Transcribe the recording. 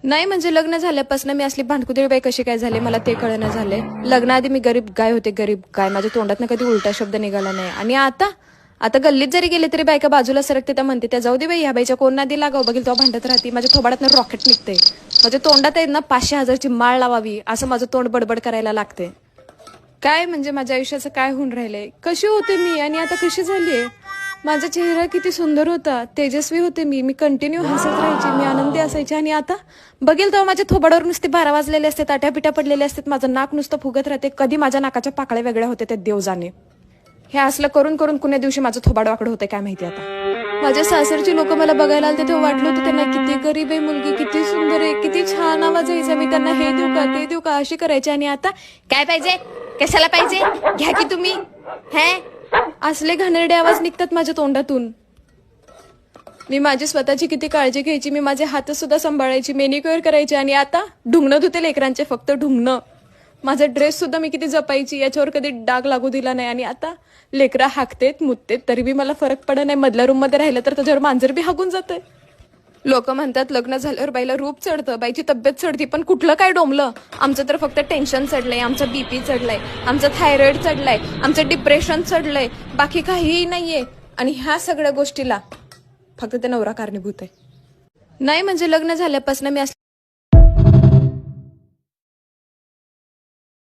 नाही म्हणजे लग्न झाल्यापासून मी असली भांडकुदळी बाई कशी काय झाले मला ते कळणं झाले. लग्नाआधी मी गरीब गाय होते, गरीब गाय. माझ्या तोंडातनं कधी उलटा शब्द निघाला नाही. आणि आता आता गल्लीत जरी गेले तरी बायका बाजूला सरकते, त्या म्हणते त्या जाऊ दे बाई, ह्या बाईच्या कोण नादी लागाव, बघील तेव्हा भांडत राहते. माझ्या थोबाडातनं रॉकेट निघते. माझ्या तोंडात आहे ना 500,000ची माळ लावावी असं माझं तोंड बडबड करायला लागते. काय म्हणजे माझ्या आयुष्याचं काय होऊन राहिलंय? कशी होते मी आणि आता कशी झालीये? माझा चेहरा किती सुंदर होता, तेजस्वी होते मी कंटिन्यू हसत राहायची, मी आनंदी असायची. आणि आता बघेल तेव्हा माझ्या थोबाडावर नुसते 12 वाजलेले असते, ताट्यापिट्या पडलेले असतात, माझं नाक नुसतं फुगत राहते. कधी माझ्या नाकाच्या पाकळ्या वेगळ्या होते ते देव जाणे. हे असलं करून करून कुण्या दिवशी माझं थोबाड वाकडं होतंय काय माहिती. आता माझ्या सासरची लोक मला बघायला आलते तेव्हा वाटलं होतं त्यांना किती गरीब आहे मुलगी, किती सुंदर आहे, किती छान आवाज यायचा. मी त्यांना हे देऊ का ते देऊ का अशी करायची. आणि आता काय पाहिजे, कशाला पाहिजे, घ्या की तुम्ही, हे असले घाणेरडे आवाज निघतात माझ्या तोंडातून. मी माझी स्वतःची किती काळजी घ्यायची, मी माझे हात सुद्धा सांभाळायची, मेनिक्युअर करायची. आणि आता ढुंगणं धुते लेकरांचे, फक्त ढुंगणं. माझा ड्रेस सुद्धा मी किती जपायची, याच्यावर कधी डाग लागू दिला नाही. आणि आता लेकरा हाकतेत मुततेत तरी बी मला फरक पडत नाही. मधल्या रूम मध्ये राहिलं तर त्याच्यावर मांजर बी हाकून जाते. लोक म्हणतात लग्न झाल्यावर बाईला रूप चढतं, बाईची तब्येत चढती, पण कुठलं काय डोंबलं. आमचं तर फक्त टेन्शन चढलंय, आमचं बीपी चढलंय, आमचं थायरॉइड चढलंय, आमचं डिप्रेशन चढलंय, बाकी काहीही नाहीये. आणि ह्या सगळ्या गोष्टीला फक्त ते नवरा कारणीभूत आहे. नाही म्हणजे लग्न झाल्यापासून मी